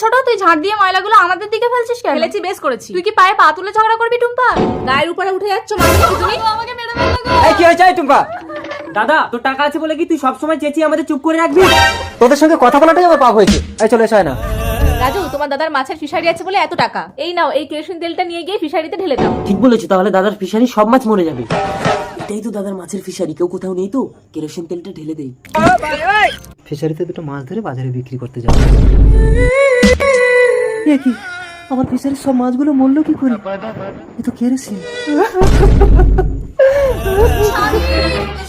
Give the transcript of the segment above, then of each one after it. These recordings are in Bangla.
ছোট, তুই ঝাড় দিয়ে ময়লাগুলো আমাদের দিকে ফেলছিস কেন? ফেলেছি, বেশ করেছি। তুই কি পায়ে পা তুলে ঝগড়া করবি টুম্পা? গায়ের উপরে উঠে যাচ্ছ মানে তুমি? আমাকে মেরে ফেললো গো। এই কি হয়েছে টুম্পা? দাদা তোর টাকা আছে বলে কি তুই সবসময় চেঁচিয়ে আমাদের চুপ করে রাখবি? তোদের সঙ্গে কথা বলাটাই আমার পাপ হয়েছে। এই চলে এসো না। রাজু, তোমার দাদার মাছের ফিশারি আছে বলে এত টাকা। এই নাও, এই কেরোসিন তেলটা নিয়ে গিয়ে ফিশারিতে ঢেলে দাও। ঠিক বলেছো, তাহলে দাদার ফিশারি সব মাছ মরে যাবে। এটাই তো দাদার মাছের ফিশারি, কেউ কোথাও নেই তো, কেরোসিন তেলটা ঢেলে দেই। ফিশারিতে দুটো মাছ ধরে বাজারে বিক্রি করতে যাবো। এ কি, আমার ফিশারির সব মাছগুলো মরলো কি করে? এ তো কেরোসিন।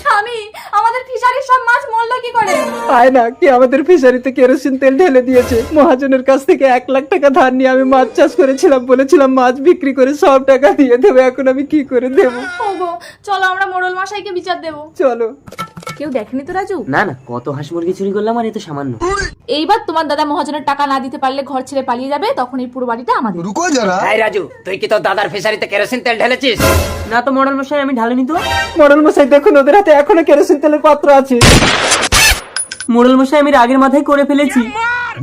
স্বামী, আমাদের ফিশারির সব মাছ মরলো কি করে? আয় না, কি আমাদের ফিশারিতে কেরোসিন তেল ঢেলে দিয়েছে। মহাজনের কাছ থেকে 1 লাখ টাকা ধার নিয়ে আমি মাছ চাষ করেছিলাম, বলেছিলাম মাছ বিক্রি করে সব টাকা দিয়ে দেবো। এখন আমি কি করে দেবো? ওগো, চলো আমরা মোড়ল মশাইকে বিচার দেবো। চলো। কেউ দেখেনি তো রাজু? না না, কত হাঁস মুরগি চুরি করলাম আর এ তো সামান্য। এইবার তোমার দাদা মহাজনের টাকা না দিতে পারলে ঘর ছেড়ে পালিয়ে যাবে, তখন এই পুরো বাড়িটা আমাদের। रुको जरा। এই রাজু, তুই কি তোর দাদার ফিশারিতে কেরোসিন তেল ঢেলেছিস? না তো মডেল মশাই, আমি ঢালিনি তো। মডেল মশাই দেখুন, ওদের হাতে এখনো কেরোসিন তেলের পাত্র আছে। মডেল মশাই, আমি রাগের মাথায় করে ফেলেছি।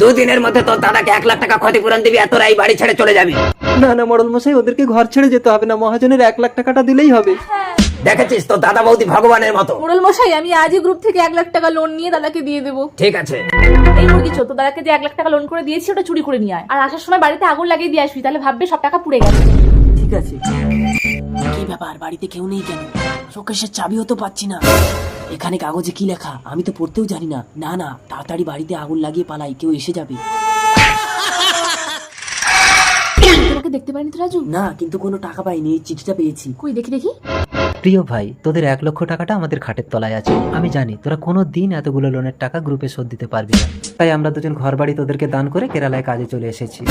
2 দিনের মধ্যে তোর দাদাকে 1 লাখ টাকা ক্ষতিপূরণ দিবি, আর তোরা এই বাড়ি ছেড়ে চলে যাবি। না না মডেল মশাই, ওদেরকে ঘর ছেড়ে যেতে হবে না, মহাজনের 1 লাখ টাকাটা দিলেই হবে। দেখেছিস, তোর দাদা বৌদি ভগবানের মতো। মোড়ল মশাই, আমি আজই গ্রুপ থেকে 1 লাখ টাকা লোন নিয়ে দাদাকে দিয়ে দেবো। ঠিক আছে। এই মুরগি চোর, তোর দাদাকে যে 1 লাখ টাকা লোন করে দিয়েছি ওটা চুরি করে নিয়ে আয়, আর আসার সময় বাড়িতে আগুন লাগিয়ে দিয়ে আসবি, তাহলে ভাববে সব টাকা পুড়ে গেছে। ঠিক আছে। কি ব্যাপার, বাড়িতে কেউ নেই কেন? শোকেশের চাবিও তো পাচ্ছি না। এখানে কাগজে কি লেখা আমি তো পড়তেও জানি না। না না, তাড়াতাড়ি বাড়িতে আগুন লাগিয়ে পালাই, কেউ এসে যাবে। তোমাকে দেখতে পারিনি তো রাজু? না, কিন্তু কোনো টাকা পাইনি, এই চিঠিটা পেয়েছি। কই দেখি দেখি। প্রিয় ভাই, তোদের 1 লক্ষ টাকাটা আমাদের খাটের তলায় আছে। আমি জানি তোরা কোনো দিন এতগুলো লোনের টাকা গ্রুপে শোধ দিতে পারবি না, তাই আমরা দুজন ঘর বাড়ি তোদেরকে দান করে কেরালায় কাজে চলে এসেছি।